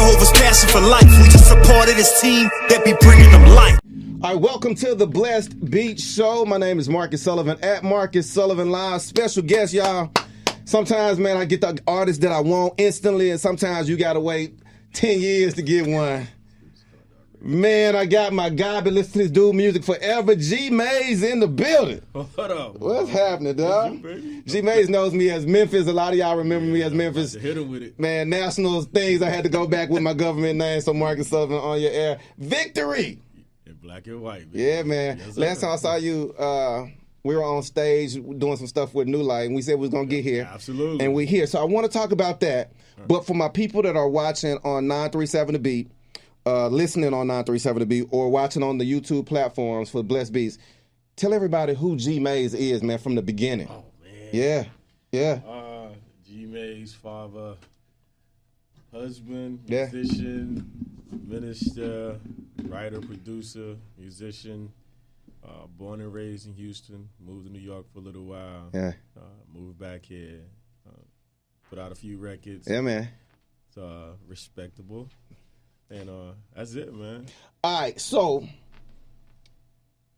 Jehovah's passion for life. We just a part of this team that be bringing them life. All right, welcome to the Blessed Beatz Show. My name is Marcus Sullivan at Marcus Sullivan Live. Special guest, y'all. Sometimes, man, I get the artist that I want instantly, and sometimes you got to wait 10 years to get one. Man, I got my guy been listening to this dude music forever. G Maze in the building. What up? What's happening, dog? G Maze knows me as Memphis. A lot of y'all remember me as Memphis. Hit him with it. Man, national things. I had to go back with my government name, so Marcus Sullivan on your air. Victory! In black and white. Man. Yeah, man. Yes, last time I saw you, we were on stage doing some stuff with New Light, and we said we was going to get here. Absolutely. And we're here. So I want to talk about that. But for my people that are watching on 937 The Beat, listening on 937 The Beat, or watching on the YouTube platforms for Blessed Beatz, tell everybody who G Maze is, man, from the beginning. Oh, man. Yeah. G Maze, father, husband, Yeah. musician, minister, writer, producer, musician. Born and raised in Houston, moved to New York for a little while. Yeah. Moved back here, put out a few records. Yeah, man. So, respectable. And that's it, man. All right, so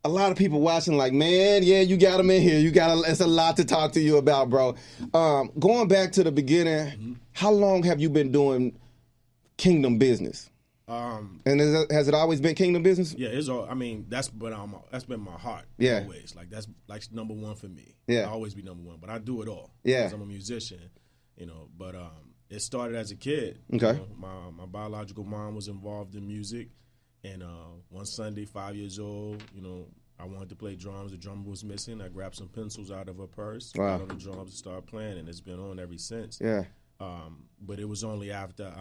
a lot of people watching like, man, yeah, you got him in here. It's a lot to talk to you about, bro. Going back to the beginning, how long have you been doing Kingdom business? And has it always been Kingdom business? Yeah, it's all. I mean, that's been my heart. Yeah. Always. That's like number one for me. Yeah. I'll always be number one, but I do it all. Yeah. Because I'm a musician, but it started as a kid. Okay. My biological mom was involved in music, and one Sunday, 5 years old, I wanted to play drums. The drummer was missing. I grabbed some pencils out of her purse, Wow. got on the drums, and started playing, and it's been on ever since. Yeah. But it was only after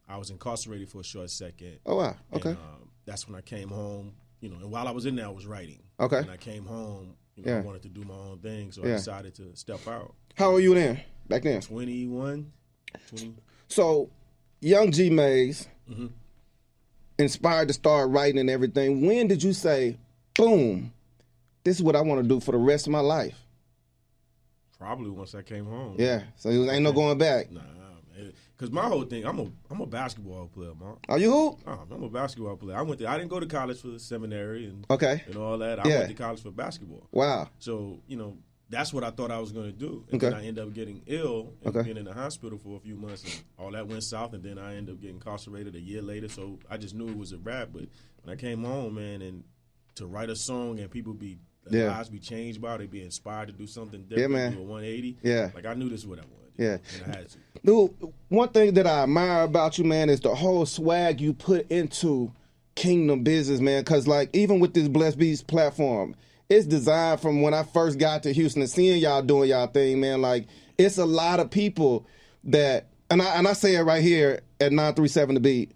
I was incarcerated for a short second. Oh, wow. Okay. And, that's when I came home, and while I was in there, I was writing. Okay. And I came home, Yeah. I wanted to do my own thing, so I Yeah. decided to step out. How old were you then, back then? 21, 20. So, young G Maze, Mhm. inspired to start writing and everything. When did you say, boom, this is what I want to do for the rest of my life? Probably once I came home. Yeah, so it ain't no going back. Nah, man. Because my whole thing, I'm a basketball player, man. Are you who? I'm a basketball player. I didn't go to college for seminary and Okay. all that. I Yeah. went to college for basketball. Wow. So, that's what I thought I was going to do. And Okay. then I ended up getting ill and Okay. being in the hospital for a few months. And all that went south, and then I ended up getting incarcerated a year later. So I just knew it was a wrap. But when I came home, man, and to write a song and people their lives be changed by it, they be inspired to do something different, man. do a 180. Yeah. Like, I knew this is what I wanted. Yeah. And I had to. Dude, one thing that I admire about you, man, is the whole swag you put into Kingdom business, man. Because, like, even with this Blessed Beatz platform, it's designed from when I first got to Houston and seeing y'all doing y'all thing, man. Like, it's a lot of people that, and I say it right here at 937 The Beat,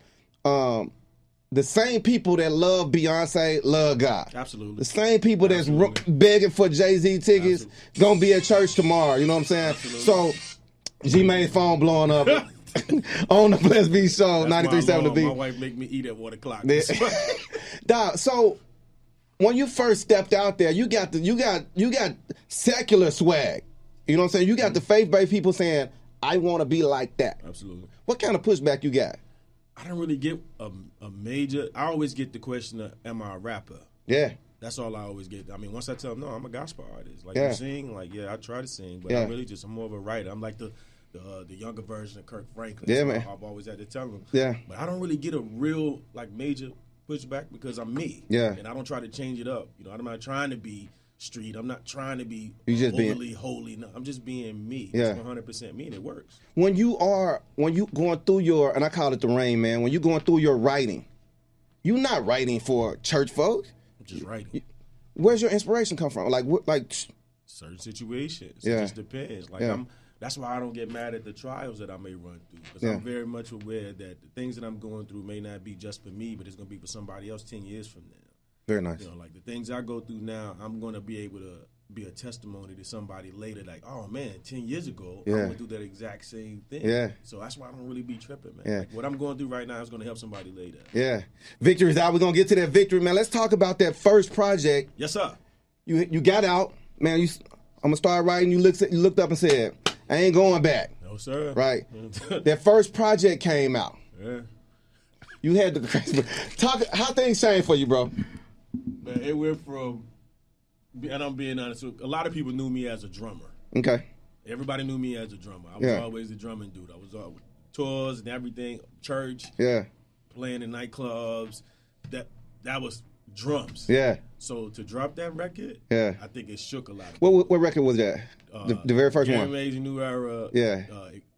the same people that love Beyonce love God. Absolutely. The same people that's Absolutely. begging for Jay-Z tickets gonna be at church tomorrow. You know what I'm saying? Absolutely. So, G-Mane's phone blowing up on the Blessed Beatz Show, 93.7 The Beat. My wife make me eat at 1 o'clock. Dog, so when you first stepped out there, you got secular swag. You know what I'm saying? You got the faith-based people saying, I want to be like that. Absolutely. What kind of pushback you got? I don't really get a major. I always get the question of, am I a rapper? Yeah. That's all I always get. I mean, once I tell them, no, I'm a gospel artist. Like, Yeah. you sing? Like, yeah, I try to sing, but Yeah. I'm more of a writer. I'm like the younger version of Kirk Franklin. Yeah, So man. I've always had to tell them. Yeah. But I don't really get a real, major pushback because I'm me. Yeah. And I don't try to change it up. I'm not trying to be street. I'm not trying to be You just being- overly holy. No, I'm just being me. Yeah. It's 100% me, and it works. When you going through your, and I call it the rain, man, when you going through your writing, you're not writing for church folks. I'm just writing. Where's your inspiration come from? Like, Certain situations. Yeah. It just depends. Like, Yeah. that's why I don't get mad at the trials that I may run through, because Yeah. I'm very much aware that the things that I'm going through may not be just for me, but it's going to be for somebody else 10 years from now. very nice. Like the things I go through now, I'm going to be able to be a testimony to somebody later, like, oh man, 10 years ago, I Yeah. went through that exact same thing. Yeah. So that's why I don't really be tripping, man. Yeah. Like, what I'm going through right now is going to help somebody later. Yeah. Victory's out. We're going to get to that victory, man. Let's talk about that first project. Yes, sir. You got out, man. I'm going to start writing. You looked up and said, I ain't going back. No, sir. Right. That first project came out. Yeah. You had the crazy. Talk. How things changed for you, bro? Man, it went from, and I'm being honest, a lot of people knew me as a drummer. Okay. Everybody knew me as a drummer. I was always the drumming dude. I was always tours and everything, church, playing in nightclubs. That was drums. Yeah. So to drop that record, I think it shook a lot of people. What record was that? The very first one? Amazing New Era. Yeah.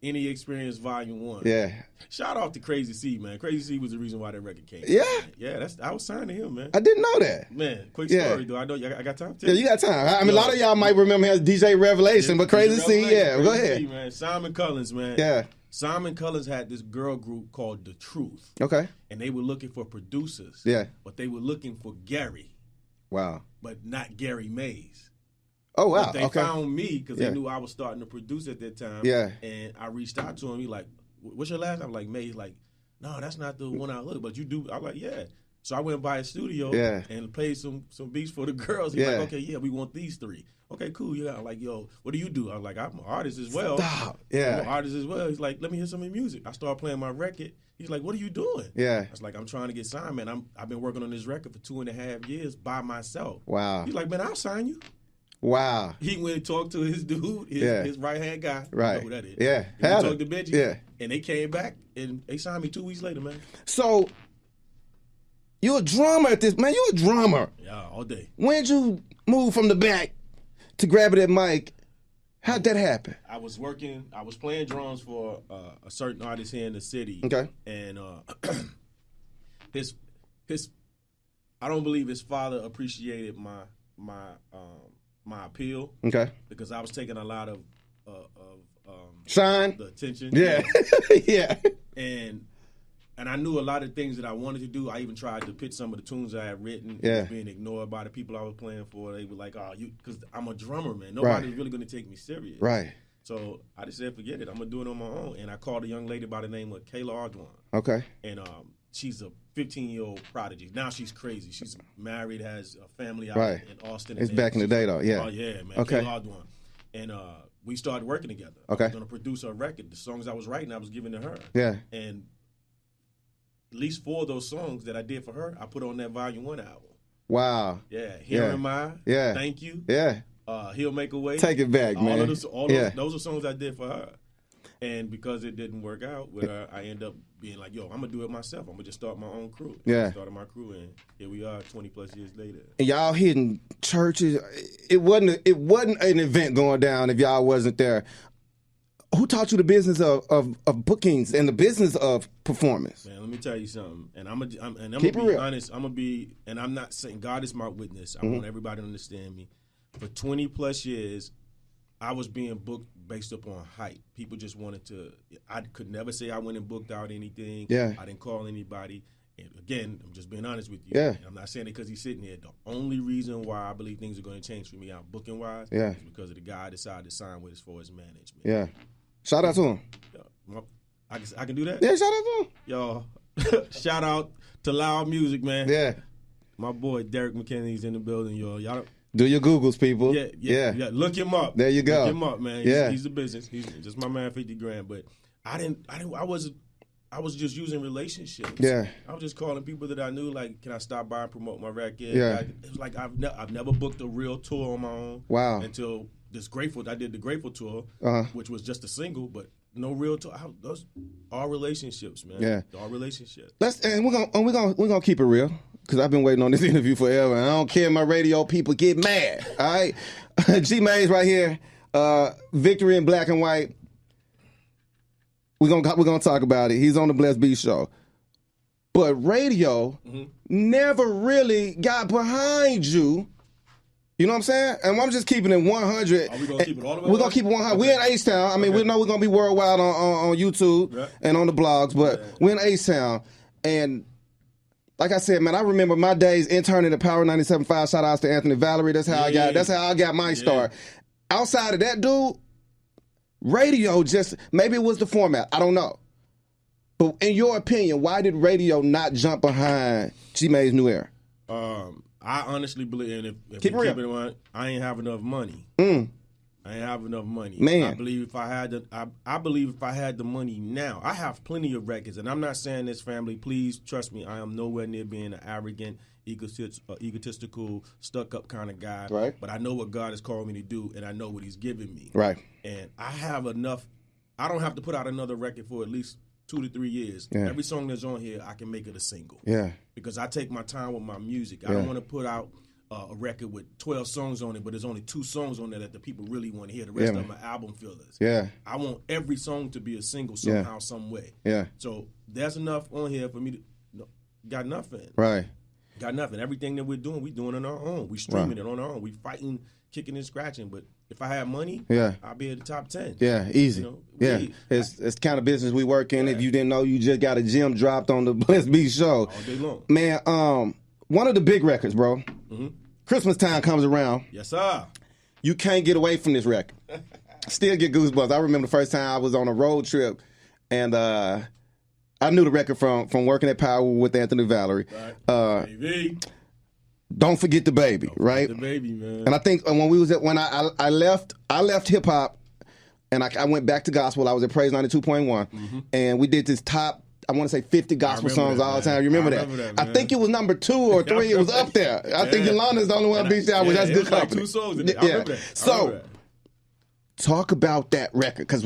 Any Experience Volume 1. Yeah. Shout out to Crazy C, man. Crazy C was the reason why that record came. Yeah? Man. Yeah, I was signed to him, man. I didn't know that. Man, quick story, though. I know I got time. Yeah, you got time. I mean, a lot of y'all might remember him as DJ Revelation, but Crazy C, go ahead. C, man. Simon Collins, man. Yeah. Simon Collins had this girl group called The Truth. Okay. And they were looking for producers. Yeah. But they were looking for Gary. Wow. But not Gary Mays. Oh, wow. But they found me because they knew I was starting to produce at that time. Yeah. And I reached out to him. He like, what's your last name? I'm like, Mays. He's like, no, that's not the one I look, but you do. I'm like, yeah. So I went by his studio and played some beats for the girls. He's like, okay, yeah, we want these 3. Okay, cool. Yeah, I'm like, yo, what do you do? I'm like, I'm an artist as well. Stop. Yeah. I'm an artist as well. He's like, let me hear some of your music. I started playing my record. He's like, what are you doing? Yeah. I was like, I'm trying to get signed, man. I've been working on this record for 2.5 years by myself. Wow. He's like, man, I'll sign you. Wow. He went and talked to his dude, his right-hand guy. Right. You know who that is. Yeah. He talked to Benji. Yeah. And they came back, and they signed me 2 weeks later, man. So, you're a drummer at this, man. You're a drummer. Yeah, all day. When'd you move from the back to grabbing that mic? How'd that happen? I was playing drums for a certain artist here in the city. Okay. And his I don't believe his father appreciated my appeal. Okay. Because I was taking a lot of shine, the attention. Yeah. Yeah. And I knew a lot of things that I wanted to do. I even tried to pitch some of the tunes I had written. Yeah. It was being ignored by the people I was playing for. They were like, oh, because I'm a drummer, man. Nobody's really going to take me serious. Right. So I just said, forget it. I'm going to do it on my own. And I called a young lady by the name of Kayla Ardoin. Okay. And she's a 15-year-old prodigy. Now she's crazy. She's married, has a family out in Austin. It's back in the day, though. Yeah. Oh, yeah, man. Okay. Kayla Ardoin. And we started working together. Okay. I was going to produce her record. The songs I was writing, I was giving to her. Yeah. And at least 4 of those songs that I did for her, I put on that Volume 1 album. Wow. Yeah. Here Am I. Yeah. Thank You. Yeah. He'll Make a Way. Take it back, man. Those are songs I did for her. And because it didn't work out with her, I ended up being like, yo, I'm going to do it myself. I'm going to just start my own crew. Yeah. I started my crew, and here we are 20-plus years later. And y'all hitting churches. It wasn't an event going down if y'all wasn't there. Who taught you the business of bookings and the business of performance? Man, let me tell you something. And I'm gonna Keep be it real. honest. And I'm not saying God is my witness. I want everybody to understand me. For 20+ years, I was being booked based upon hype. People just wanted to. I could never say I went and booked out anything. Yeah. I didn't call anybody. And again, I'm just being honest with you. Yeah. And I'm not saying it because he's sitting here. The only reason why I believe things are going to change for me out booking wise is because of the guy I decided to sign with as far as management. Yeah. Shout out to him. I can do that? Yeah, shout out to him. Y'all, shout out to Loud Music, man. Yeah. My boy Derek McKinney's in the building, y'all. Do your Googles, people. Yeah. Look him up. There you go. Look him up, man. He's the business. He's just my man, 50 grand. But I was just using relationships. Yeah. I was just calling people that I knew, like, can I stop by and promote my record? Yeah. It was like I've never booked a real tour on my own. Wow. Until I did the Grateful tour, which was just a single, but no real tour. Those are relationships, man. Yeah. All relationships. We're gonna keep it real. Because I've been waiting on this interview forever, and I don't care if my radio people get mad. All right, G Mays right here, Victory in Black and White. We're gonna talk about it. He's on the Blessed Beatz show, but radio never really got behind you. You know what I'm saying? And I'm just keeping it 100. Are we gonna keep it all the way? We're gonna keep it 100. We're in H-Town. I mean, we know we're gonna be worldwide on YouTube and on the blogs, but we're in H-Town, and like I said, man, I remember my days interning at Power 97.5. Shout outs to Anthony Valerie. That's how I got my start. Outside of that, dude, radio maybe it was the format. I don't know. But in your opinion, why did radio not jump behind G May's New Era? I honestly believe, and if keep it in mind, I ain't have enough money. I ain't have enough money. Man. I believe if I had the money now, I have plenty of records, and I'm not saying this, family. Please trust me. I am nowhere near being an arrogant, egotistical, stuck-up kind of guy. Right. But I know what God has called me to do, and I know what He's given me. Right. And I have enough. I don't have to put out another record for at least 2 to 3 years. Yeah. Every song that's on here, I can make it a single. Yeah. Because I take my time with my music. I don't want to put out a record with 12 songs on it, but there's only 2 songs on there that the people really want to hear. The rest of them are album fillers. Yeah. I want every song to be a single somehow, some way. Yeah. So there's enough on here for me to got nothing. Right. Got nothing. Everything that we're doing on our own. We streaming it on our own. We fighting, kicking and scratching. But if I had money, I'd be at the top 10. Yeah, easy. It's the kind of business we work in. If you didn't know, you just got a gem dropped on the Blessed Beatz show. All day long. Man, one of the big records, bro. Mm-hmm. Christmas time comes around. Yes, sir. You can't get away from this record. Still get goosebumps. I remember the first time I was on a road trip, and I knew the record from working at Power with Anthony Valerie. Right. Don't Forget the Baby, right? The baby, man. And I think when I left hip hop, and I went back to gospel. I was at Praise 92.1, and we did this top, I want to say 50 gospel songs all the time. You remember that? I think it was number 2 or 3. It was up there. I think Yolanda's the only one beat you out, which that's good company. Like 2 songs in there. I remember that. So, talk about that record, because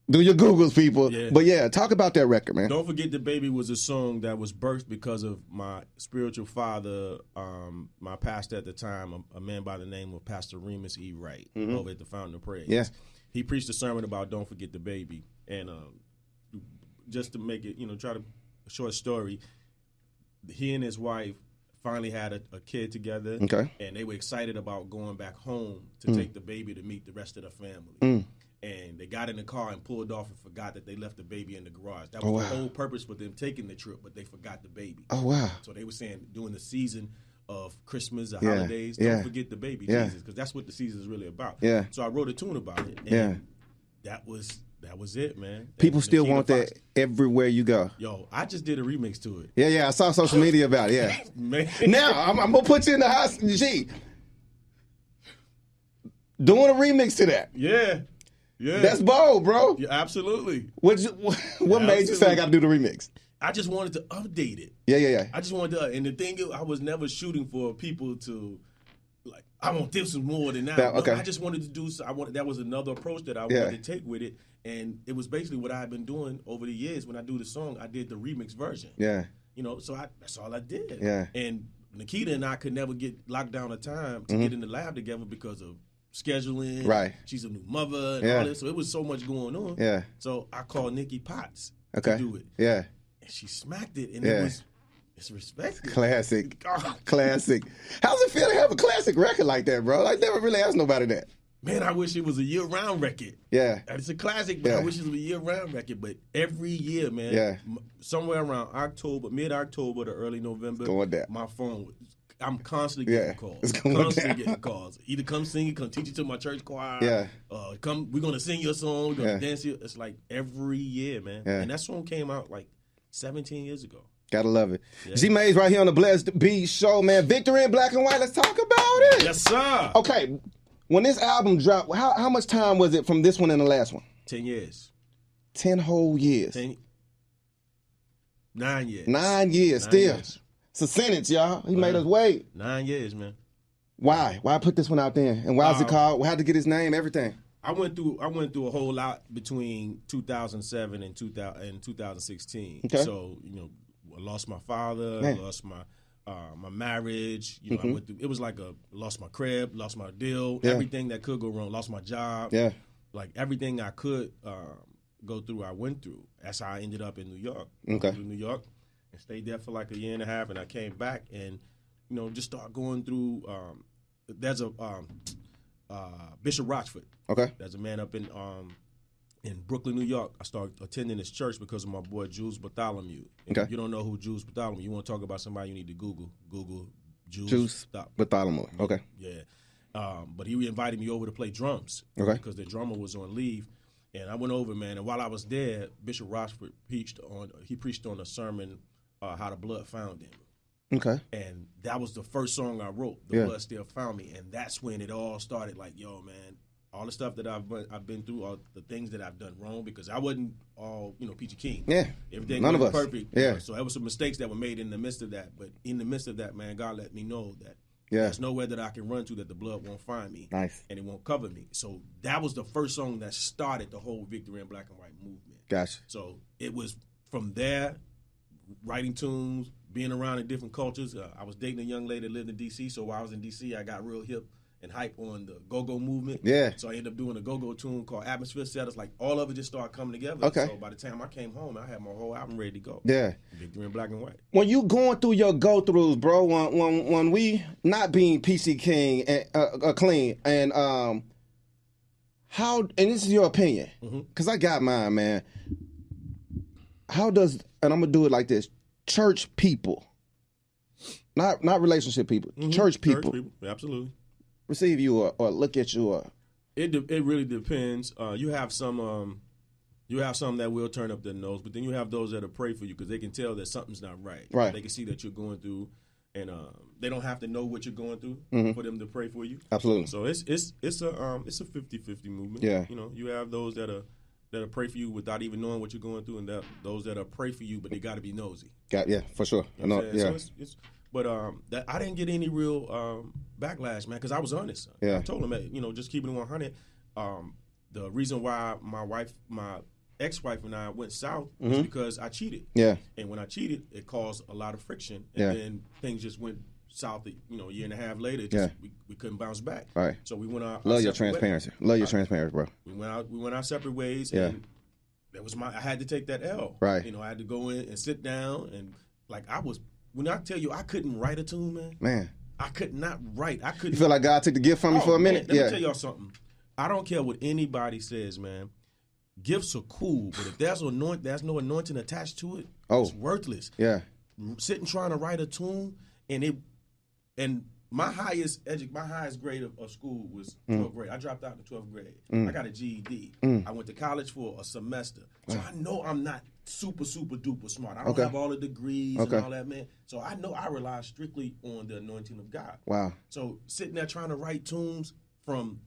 do your Googles, people. Yeah. But talk about that record, man. Don't Forget the Baby was a song that was birthed because of my spiritual father, my pastor at the time, a man by the name of Pastor Remus E. Wright, over at the Fountain of Praise. Yeah. He preached a sermon about Don't Forget the Baby. And just to make it, try to a short story, he and his wife finally had a kid together. Okay. And they were excited about going back home to take the baby to meet the rest of the family. And they got in the car and pulled off and forgot that they left the baby in the garage. That was the whole purpose for them taking the trip, but they forgot the baby. Oh, wow. So they were saying during the season of Christmas or holidays, don't forget the baby Jesus, because that's what the season is really about. Yeah. So I wrote a tune about it. And that was it, man. People still want that everywhere you go. Yo, I just did a remix to it. Yeah, I saw social media about it, Man. Now, I'm going to put you in the house. G, doing a remix to that. Yeah. That's bold, bro. Yeah, absolutely. What made you say I got to do the remix? I just wanted to update it. Yeah. I just wanted to, and the thing is, I was never shooting for people to, like, I want this and more than that. Okay. No, I just wanted to do, that was another approach that I wanted to take with it, and it was basically what I had been doing over the years. When I do the song, I did the remix version. Yeah. So that's all I did. Yeah. And Nikita and I could never get locked down a time to get in the lab together because of scheduling. Right. She's a new mother and all this. So it was so much going on. Yeah. So I called Nikki Potts to do it. Yeah. And she smacked it, and it's respected. Classic. Classic. How's it feel to have a classic record like that, bro? I never really asked nobody that. Man, I wish it was a year-round record. Yeah. It's a classic, but I wish it was a year-round record. But every year, man, somewhere around mid-October to early November, going down. My phone, I'm constantly getting calls. It's going constantly getting calls. Either come sing it, come teach it to my church choir. Yeah. We're going to sing your song. We're going to dance it. It's like every year, man. Yeah. And that song came out like 17 years ago. Gotta love it. Yeah. G-Maze right here on the Blessed Beatz show, man. Victory in Black and White. Let's talk about it. Yes, sir. Okay. When this album dropped, how much time was it from this one and the last one? 10 years. 10 whole years. 9 years. 9 years still. Years. It's a sentence, y'all. He made us wait. 9 years, man. Why? Why put this one out there? And why is it called? How'd to get his name? Everything. I went through a whole lot between 2007 and 2016. Okay. So, I lost my father, I lost my marriage. I went through, it was like lost my crib, lost my deal, everything that could go wrong, lost my job. Yeah. Like everything I could go through, I went through. That's how I ended up in New York. Okay. In New York and stayed there for like a year and a half, and I came back and, just started going through, there's a Bishop Rochford. Okay. There's a man up in Brooklyn, New York. I started attending his church because of my boy Jules Bartholomew. And if you don't know who Jules Bartholomew, you want to talk about somebody, you need to Google Jules Bartholomew. Okay. Yeah. But he invited me over to play drums. Okay. Because the drummer was on leave. And I went over, man, and while I was there, Bishop Rochford preached on a sermon, How the Blood Found Him. Okay. And that was the first song I wrote, The Blood Still Found Me. And that's when it all started, like, yo, man, all the stuff that I've been through, all the things that I've done wrong, because I wasn't all, peachy keen. Yeah. Everything None wasn't of us. perfect. Yeah. So there was some mistakes that were made in the midst of that. But in the midst of that, man, God let me know that Yeah. there's nowhere that I can run to that the blood won't find me. Nice. And it won't cover me. So that was the first song that started the whole Victory in Black and White movement. Gotcha. So it was from there, writing tunes, being around in different cultures. I was dating a young lady that lived in D.C., so while I was in D.C., I got real hip and hype on the go-go movement. Yeah. So I ended up doing a go-go tune called Atmosphere Setters. Like, all of it just started coming together. Okay. So by the time I came home, I had my whole album ready to go. Yeah. Victory in Black and White. When you going through your go-throughs, bro, when we not being PC King and clean, and how, and this is your opinion, because I got mine, man. How does, and I'm gonna do it like this: church people, not relationship people, church people, Absolutely. receive you or look at you or It really depends. You have some that will turn up their nose, but then you have those that'll pray for you because they can tell that something's not right. Right. They can see that you're going through, and they don't have to know what you're going through for them to pray for you. Absolutely. So it's a 50-50 movement. Yeah. You have those that'll pray for you without even knowing what you're going through, and those that'll pray for you, but they got to be nosy. yeah, for sure. You know what I'm saying? Yeah. So but that I didn't get any real backlash, man, because I was honest. Yeah. I told them, just keeping it 100. The reason why my ex-wife and I went south was because I cheated. Yeah. And when I cheated, it caused a lot of friction, and then things just went south. A year and a half later, we couldn't bounce back. Right. So we went out. Love your transparency. Love your transparency, bro. We went our separate ways. Yeah. And that was I had to take that L. Right. I had to go in and sit down and when I tell you I couldn't write a tune, Man. I could not write. I couldn't. You feel like God took the gift from you for a minute? Man, let me tell y'all something. I don't care what anybody says, man. Gifts are cool, but if there's no anointing attached to it, it's worthless. Yeah. Sitting trying to write a tune, and my highest grade of school was 12th grade. I dropped out in the 12th grade. I got a GED. I went to college for a semester. So I know I'm not super, super duper smart. I don't have all the degrees and all that, man. So I know I rely strictly on the anointing of God. Wow. So sitting there trying to write tunes from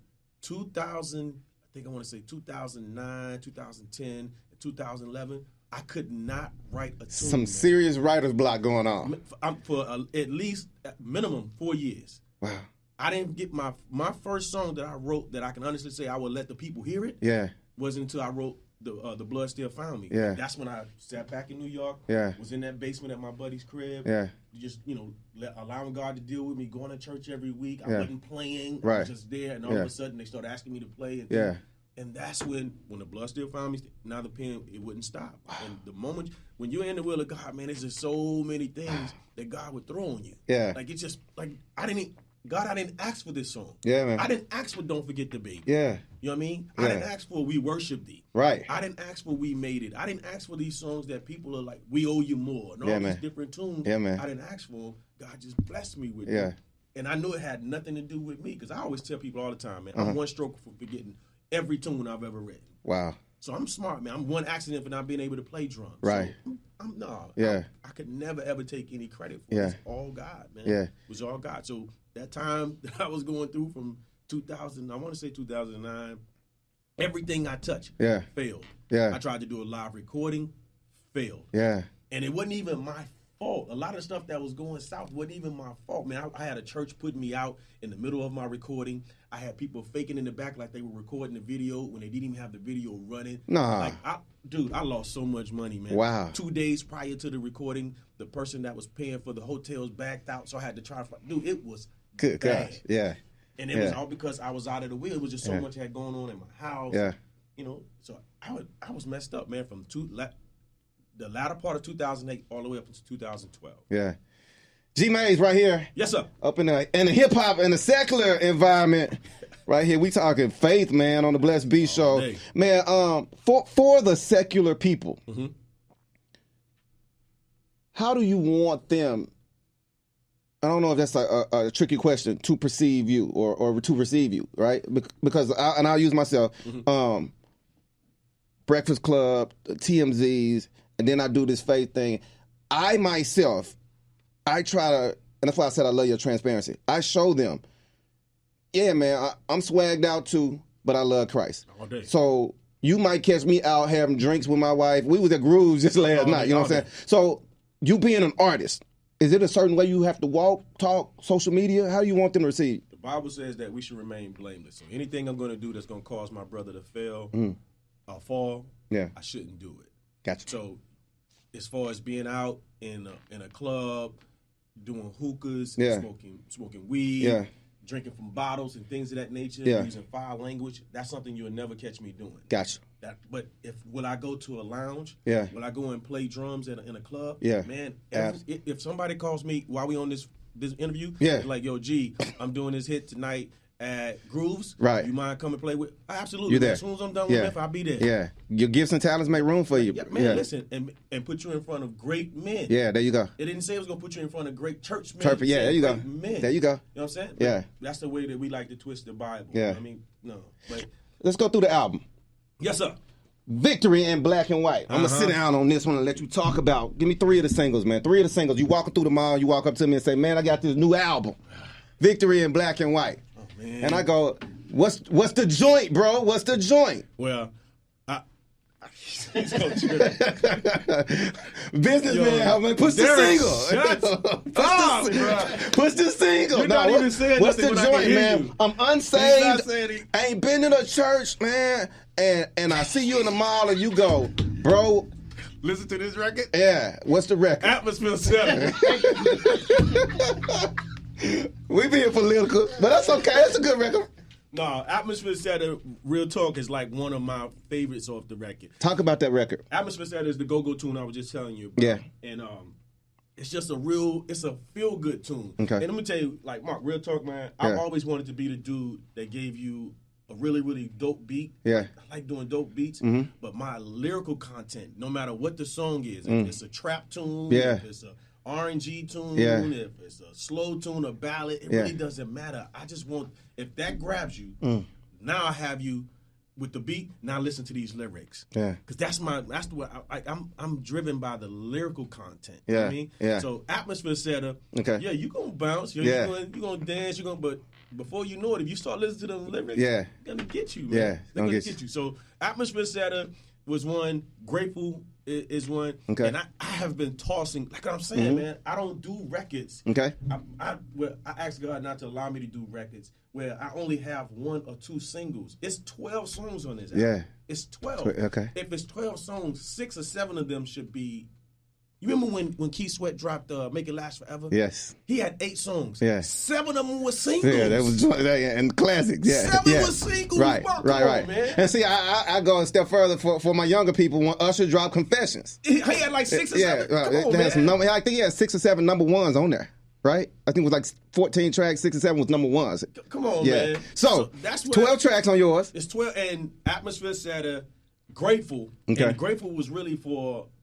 2000, I think I want to say 2009, 2010, and 2011, I could not write a tune. Some serious writer's block going on. For at least minimum 4 years. Wow. I didn't get my first song that I wrote that I can honestly say I would let the people hear it. Yeah. Wasn't until I wrote the Blood Still Found Me. Yeah. That's when I sat back in New York. Yeah. Was in that basement at my buddy's crib. Yeah. Just allowing God to deal with me, going to church every week. I Yeah. wasn't playing. Right. I was just there, and all of a sudden they started asking me to play. And that's when the blood still found me. Now the pen, it wouldn't stop. Wow. And the moment when you're in the will of God, man, there's just so many things that God would throw on you. Yeah. Like it's just like I didn't ask for this song. Yeah, man. I didn't ask for Don't Forget the Baby. Yeah. You know what I mean? Yeah. I didn't ask for We Worship Thee. Right. I didn't ask for We Made It. I didn't ask for these songs that people are like, We Owe You More. And all these different tunes. Yeah, man. I didn't ask for them. God just blessed me with them. And I knew it had nothing to do with me because I always tell people all the time, man, I'm one stroke from forgetting every tune I've ever written. Wow. So I'm smart, man. I'm one accident for not being able to play drums. Right. So I could never, ever take any credit for it. It's all God, man. Yeah. It was all God. So that time that I was going through from 2000, I want to say 2009, everything I touched failed. Yeah. I tried to do a live recording, failed. Yeah. And it wasn't even my fault. A lot of stuff that was going south wasn't even my fault, man. I had a church putting me out in the middle of my recording. I had people faking in the back like they were recording the video when they didn't even have the video running. Nah. Like, I lost so much money, man. Wow. 2 days prior to the recording, the person that was paying for the hotels backed out, so I had to try to dude, it was good bad. gosh. Yeah. And it was all because I was out of the wheel. It was just so much had going on in my house. Yeah. So I was messed up, man, from the latter part of 2008 all the way up into 2012. Yeah. G Mays right here. Yes, sir. Up in the hip hop and the secular environment. Right here. We talking faith, man, on the Blessed Beatz show. Day. Man, for the secular people, how do you want them? I don't know if that's a tricky question to perceive you or to receive you, right? Because I'll use myself. Breakfast Club, TMZs, and then I do this faith thing. I myself I try to, and that's why I said I love your transparency. I show them, yeah, man, I'm swagged out too, but I love Christ. All day. So you might catch me out having drinks with my wife. We was at Grooves just last night, you know what I'm saying? So you being an artist, is it a certain way you have to walk, talk, social media? How do you want them to receive? The Bible says that we should remain blameless. So anything I'm going to do that's going to cause my brother to fail or fall, I shouldn't do it. Gotcha. So as far as being out in a club, doing hookahs, smoking weed, drinking from bottles and things of that nature, using foul language, that's something you'll never catch me doing. Gotcha. But will I go to a lounge? Yeah. Will I go and play drums in a club? Yeah. Man, if somebody calls me while we on this interview, like, yo, G, I'm doing this hit tonight at Grooves. Right. You mind coming play with? Absolutely. You're there. As soon as I'm done with I'll be there. Yeah. Your gifts and talents make room for you. Yeah, man, listen, and put you in front of great men. Yeah, there you go. It didn't say it was going to put you in front of great church men. Perfect. Yeah, there you go. Men. There you go. You know what I'm saying? Yeah. That's the way that we like to twist the Bible. Yeah. I mean, no. But let's go through the album. Yes, sir. Victory in Black and White. I'm going to sit down on this one and let you talk about, give me 3 of the singles, man. 3 of the singles. You walking through the mall, you walk up to me and say, man, I got this new album, Victory in Black and White. Oh, man. And I go, what's the joint, bro? What's the joint? Well, businessman, man, push the single. Push the single. You're not even saying what's the joint, man? You. I'm unsaved. I ain't been in a church, man. And I see you in the mall and you go, bro. Listen to this record? Yeah. What's the record? Atmosphere Setter. We being political, but that's okay. That's a good record. No, Atmosphere Setter, real talk, is like one of my favorites off the record. Talk about that record. Atmosphere Setter is the go-go tune I was just telling you about. Yeah. And it's just it's a feel-good tune. Okay. And let me tell you, like, Mark, real talk, man, I've always wanted to be the dude that gave you a really, really dope beat. Yeah. I like doing dope beats, but my lyrical content, no matter what the song is, if it's a trap tune, if it's a R&G tune, if it's a slow tune, a ballad, it really doesn't matter. I just want, if that grabs you, now I have you with the beat. Now listen to these lyrics. Yeah, because that's the way I'm driven by the lyrical content. You know what I mean? Yeah. So Atmosphere Setter. Okay. Yeah, you gonna bounce. You gonna dance. But before you know it, if you start listening to the lyrics, it's gonna get you. Man. Yeah, they're gonna get you. So Atmosphere Setter was one. Grateful is one. Okay. And I have been tossing, like I'm saying, man, I don't do records. Okay. I asked God not to allow me to do records where I only have 1 or 2 singles. It's 12 songs on this album. Yeah. It's 12. Okay. If it's 12 songs, 6 or 7 of them should be. You remember when Keith Sweat dropped Make It Last Forever? Yes. He had 8 songs. Yeah. 7 of them were singles. Yeah, that was and classics. Yeah. 7 were singles. Right. Right. Man. And see, I go a step further for my younger people. When Usher dropped Confessions, he had like 6 or 7. Come on, man. I think he had 6 or 7 number ones on there. Right? I think it was like 14 tracks, 6 or 7 was number ones. Come on, man. So that's 12 tracks on yours. It's 12, and Atmosphere Setter, Grateful. Okay. And Grateful was really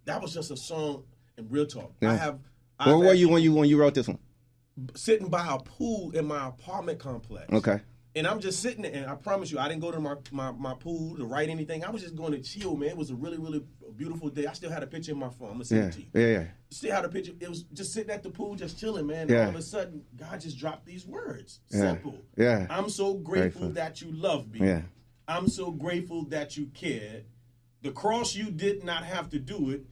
that was just a song. And real talk, yeah. Where were you when you wrote this one? Sitting by a pool in my apartment complex. Okay. And I'm just sitting there, and I promise you, I didn't go to my pool to write anything. I was just going to chill, man. It was a really, really beautiful day. I still had a picture in my phone. I'm going to send it to you. Yeah. Still had a picture. It was just sitting at the pool, just chilling, man. And all of a sudden, God just dropped these words. Simple. Yeah. I'm so grateful that you love me. Yeah. I'm so grateful that you cared. The cross, you did not have to do it.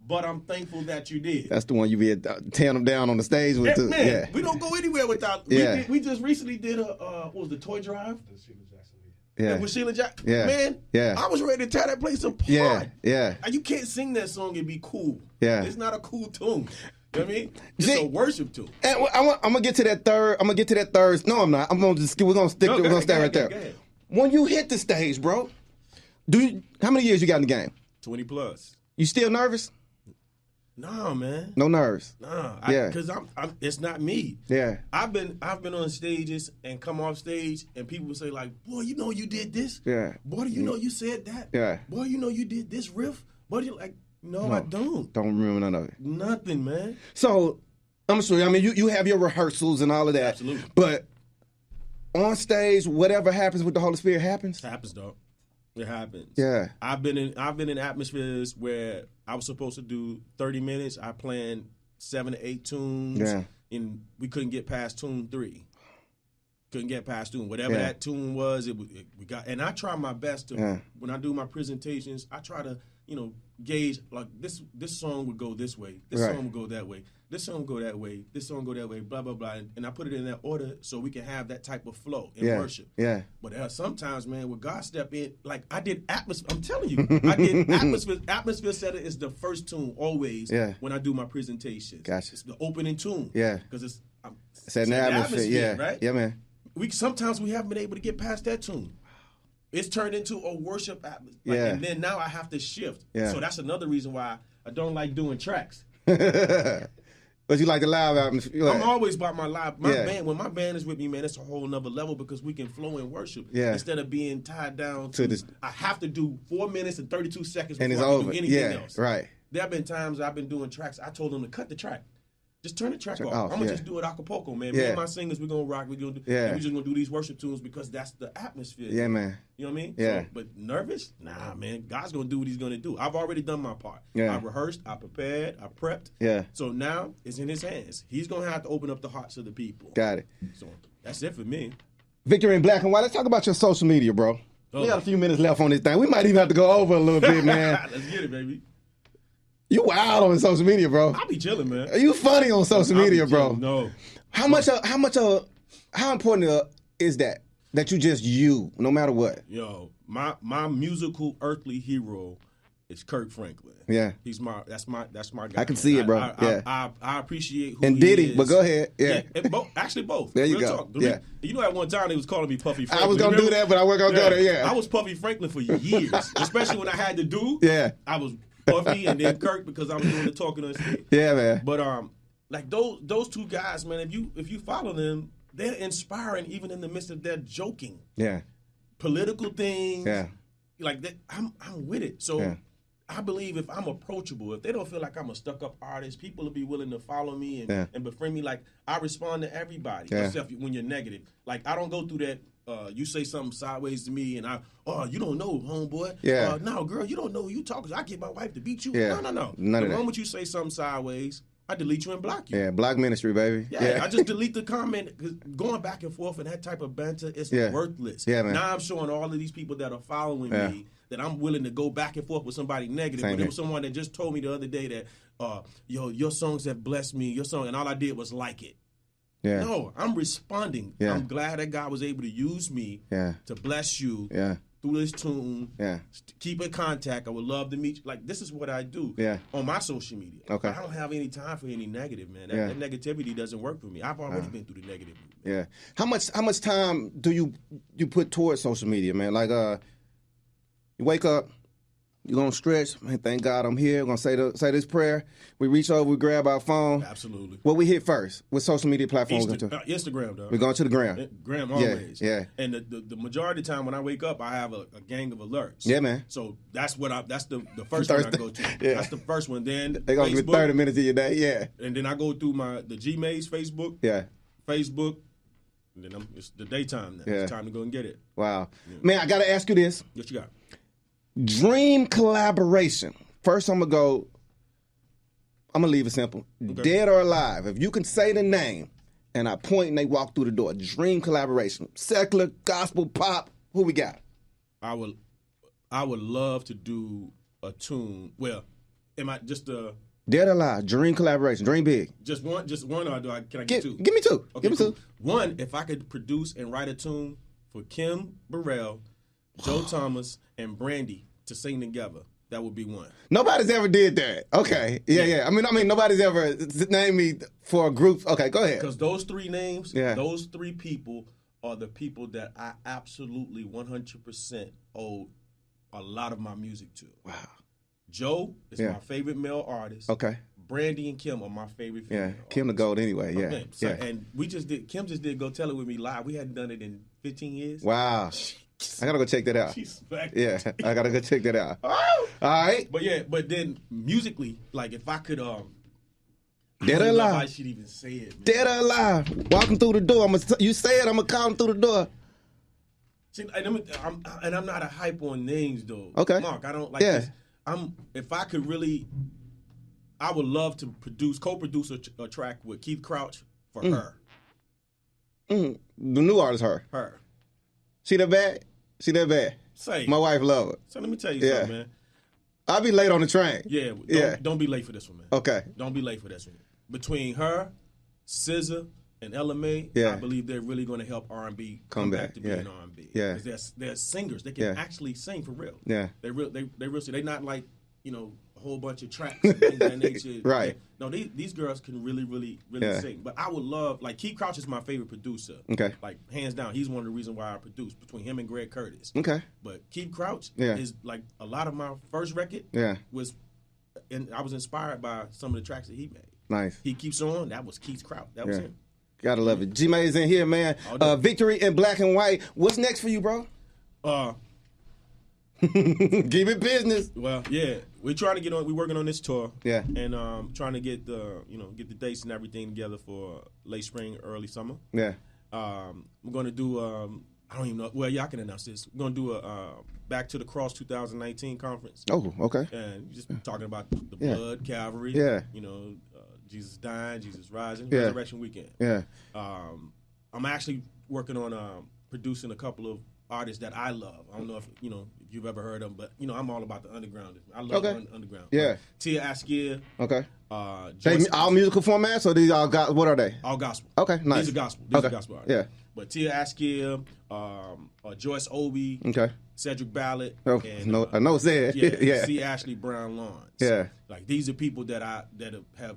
But I'm thankful that you did. That's the one you be tearing them down on the stage with. Man, we don't go anywhere without. Yeah. We just recently did what was the toy drive? Yeah. With Sheila Jackson. Yeah. Man, I was ready to tear that place apart. Yeah. You can't sing that song and be cool. Yeah. It's not a cool tune. You know what I mean? It's a worship tune. And I'm gonna get to that third. No, I'm not. We're gonna stay right there. When you hit the stage, bro, how many years you got in the game? 20 plus. You still nervous? Nah, man. No nerves. Nah, because I'm. It's not me. Yeah. I've been on stages and come off stage and people will say like, "Boy, you know you did this. Yeah. Boy, you know you said that. Yeah. Boy, you know you did this riff. Boy, you like, no, I don't. Don't remember none of it. Nothing, man. So I'm sure. I mean, you have your rehearsals and all of that. Absolutely. But on stage, whatever happens with the Holy Spirit happens. It happens, dog. It happens. Yeah. I've been in atmospheres where I was supposed to do 30 minutes. I planned 7 to 8 tunes. Yeah. And we couldn't get past tune 3. Couldn't get past tune. Whatever that tune was, we got. And I try my best to, when I do my presentations, I try to, gauge, like, this song would go this way. This song would go that way. This song would go that way. This song would go that way, blah, blah, blah. And I put it in that order so we can have that type of flow in worship. Yeah. But sometimes, man, when God step in, like I did atmosphere, I'm telling you, I did atmosphere. Atmosphere setter is the first tune always when I do my presentations. Gotcha. It's the opening tune. Yeah. Because it's an atmosphere. Yeah. Right? Yeah, man. Sometimes we haven't been able to get past that tune. It's turned into a worship atmosphere. And then now I have to shift. Yeah. So that's another reason why I don't like doing tracks. But you like the live atmosphere. I'm always about my live. My band, when my band is with me, man, it's a whole nother level because we can flow in worship instead of being tied down to this. I have to do 4 minutes and 32 seconds before and it's I over. do anything else. Right. There have been times I've been doing tracks. I told them to cut the track. Just turn the track off. I'm gonna just do it Acapulco, man. Me and my singers, we're gonna rock. We're gonna do. And we're just gonna do these worship tunes because that's the atmosphere. Yeah, man. You know what I mean? Yeah. So, but nervous? Nah, man. God's gonna do what He's gonna do. I've already done my part. Yeah. I rehearsed. I prepared. I prepped. Yeah. So now it's in His hands. He's gonna have to open up the hearts of the people. Got it. So that's it for me. Victory in Black and White. Let's talk about your social media, bro. We got a few minutes left on this thing. We might even have to go over a little bit, man. Let's get it, baby. You wild on social media, bro. I be chilling, man. You funny on social media, bro. No. How important is that you just you, no matter what? Yo, my musical earthly hero is Kirk Franklin. Yeah. That's my guy. I can see it, bro. I appreciate who and he Diddy, is. but go ahead. Yeah. Actually both. There you Real go. Talk. Yeah. You know, at one time they was calling me Puffy Franklin. I was gonna do that, but I wasn't gonna go there. Yeah. I was Puffy Franklin for years, especially when I had to do. Yeah. I was Puffy and then Kirk because I was doing the talking on stage. Yeah, man. But like those two guys, man, if you follow them, they're inspiring even in the midst of their joking. Yeah. Political things. Yeah. Like that, I'm with it. So I believe if I'm approachable, if they don't feel like I'm a stuck-up artist, people will be willing to follow me and befriend me. Like, I respond to everybody, except when you're negative. Like, I don't go through that, you say something sideways to me, and you don't know, homeboy. Yeah. No, girl, you don't know who you talking to. I get my wife to beat you. Yeah. No. None of the that. moment you say something sideways, I delete you and block you. Yeah, block ministry, baby. Yeah, I just delete the comment. 'Cause going back and forth and that type of banter is worthless. Yeah, man. Now I'm showing all of these people that are following me that I'm willing to go back and forth with somebody negative. But there was someone that just told me the other day that, your songs have blessed me, your song, and all I did was like it. Yeah. No, I'm responding. Yeah. I'm glad that God was able to use me to bless you through this tune. Yeah. Keep in contact. I would love to meet you. Like, this is what I do on my social media. Okay. I don't have any time for any negative, man. That negativity doesn't work for me. I've already been through the negative. Yeah. How much time do you put towards social media, man? Like, you wake up, you're going to stretch. Man, thank God I'm here. We're going to say this prayer. We reach over, we grab our phone. Absolutely. What we hit first? What social media platforms? Instagram, dog. We're going to the gram. Gram always. Yeah. And the majority of the time when I wake up, I have a gang of alerts. Yeah, man. So that's the first one I go to. Yeah. That's the first one. Then they're going to give 30 minutes of your day. Yeah. And then I go through the Gmails, Facebook. Yeah. Facebook. And then it's the daytime now. Yeah. It's time to go and get it. Wow. Yeah. Man, I got to ask you this. What you got? Dream collaboration. First, I'm going to leave it simple. Okay. Dead or alive. If you can say the name and I point and they walk through the door. Dream collaboration. Secular, gospel, pop. Who we got? I would love to do a tune. Well, am I just a... Dead or alive. Dream collaboration. Dream big. Just one, or can I get two? Give me two. Okay, give me cool. two. One, if I could produce and write a tune for Kim Burrell, Joe Thomas, and Brandy to sing together, that would be one. Nobody's ever did that. Okay. Yeah. I mean, nobody's ever named me for a group. Okay, go ahead. Because those three names, those three people are the people that I absolutely 100% owe a lot of my music to. Wow. Joe is my favorite male artist. Okay. Brandy and Kim are my favorite female artists. Kim the GOAT anyway. Yeah. Okay. So, and Kim just did Go Tell It With Me live. We hadn't done it in 15 years. Wow. I gotta go check that out. She's back. Yeah, I gotta go check that out. All right. But then musically, like if I could Dead or alive. I should even say it. Man. Dead or alive. Walking through the door. You say it, I'm gonna call him through the door. See, I'm not a hype on names though. Okay. Mark, I don't like this. If I could really, I would love to co-produce a track with Keith Crouch for her. The new artist, her. Her. She that bad? She that bad? Say. My wife love her. So let me tell you something, man. I'll be late on the train. Yeah. Don't be late for this one, man. Okay. Don't be late for this one. Between her, SZA, and LMA, I believe they're really going to help R&B come back to being R&B. Yeah. Because they're singers. They can actually sing for real. Yeah. They're not like, a whole bunch of tracks and things of that nature. Right. No, these girls can really sing. But I would love, like, Keith Crouch is my favorite producer. Okay. Like, hands down, he's one of the reasons why I produce, between him and Greg Curtis. Okay. But Keith Crouch is, like, a lot of my first record was, and I was inspired by some of the tracks that he made. Nice. He Keeps On, that was Keith Crouch. That was him. Gotta love it. G-Maze in here, man. Victory in Black and White. What's next for you, bro? Keep it business. Well, yeah, we're trying to get on. We're working on this tour. Yeah, and trying to get the the dates and everything together for late spring, early summer. Yeah. We're gonna do. I don't even know. Well, yeah, I can announce this. We're gonna do a Back to the Cross 2019 conference. Oh, okay. And just talking about the blood, Calvary. Yeah. Jesus dying, Jesus rising, Yeah. Resurrection Weekend. Yeah. I'm actually working on producing a couple of artists that I love. I don't know if you've ever heard of them, but I'm all about the underground. I love underground. Yeah. Tia Askia. Okay. Joyce, all musical formats, or these all what are they? All gospel. Okay, nice. These are gospel. These are gospel artists. Yeah. But Tia Askia, Joyce Obi, okay, Cedric Ballard, and I know Zed. Yeah. C. Ashley Brown Lawrence. Yeah. Like, these are people that have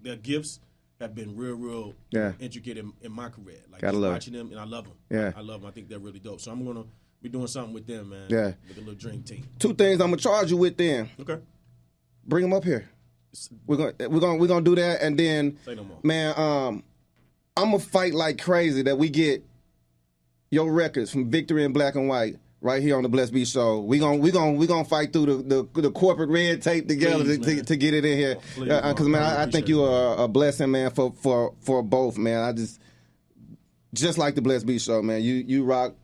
their gifts have been real intricate in my career. Like, just watching them, and I love them. Yeah. I love them. I think they're really dope. So I'm gonna be doing something with them, man. Yeah. With a little dream team. 2 things I'm gonna charge you with then. Okay. Bring them up here. We're gonna do that, and then say no more. Man, I'm gonna fight like crazy that we get your records from Victory in Black and White right here on the Blessed Beatz Show. We gonna fight through the corporate red tape together. Please, to get it in here. Because man, I think you are a blessing, man, for both, man. I just like the Blessed Beatz Show, man. You rock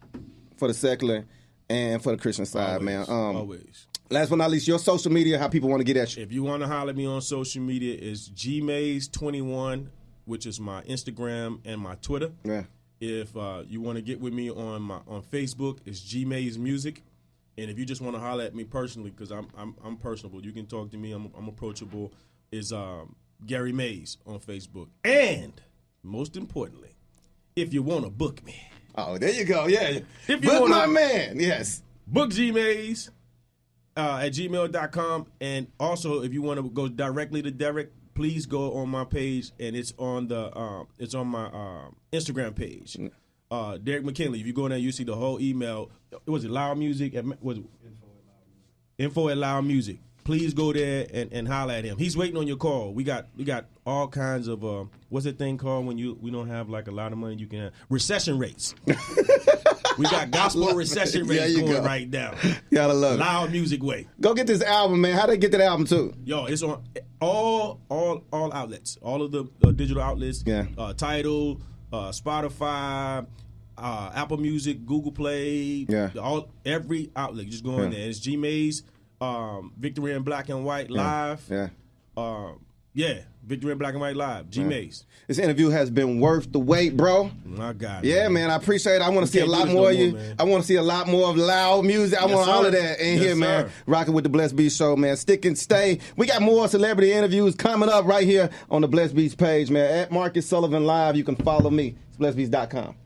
for the secular and for the Christian side, man. Always. Last but not least, your social media, how people want to get at you. If you want to holler at me on social media, it's gmaze21, which is my Instagram and my Twitter. Yeah. If you want to get with me on Facebook, it's Gmaze Music. And if you just want to holler at me personally, because I'm personable, you can talk to me. I'm approachable. Is Gary Mays on Facebook. And most importantly, if you want to book me. Oh, there you go. Yeah. If you book wanna, my man. Yes. Book Gmaze at gmail.com. And also, if you want to go directly to Derek, please go on my page, and it's on my Instagram page. Derek McKinley. If you go in there, you see the whole email. Was it Loud Music? Was it Info at Loud Music. Please go there and holler at him. He's waiting on your call. We got all kinds of what's that thing called when we don't have like a lot of money? You can have recession rates. We got gospel recession rates going right now. Gotta love it. Loud Music way. Go get this album, man. How they get that album too? Yo, it's on all outlets, all of the digital outlets. Yeah. Tidal, Spotify, Apple Music, Google Play. Yeah. Every outlet. Just go in there. It's G-Maze, Victory in Black and White live. Yeah. Victory in Black and White live. G-Maze. This interview has been worth the wait, bro. My God. Yeah, man. I appreciate it. I want to see a lot more of you. Man. I want to see a lot more of loud music. I want all of that in here, man. Rocking with the Blessed Beatz Show, man. Stick and stay. We got more celebrity interviews coming up right here on the Blessed Beatz page, man. At Marcus Sullivan Live. You can follow me. It's blessedbeatz.com.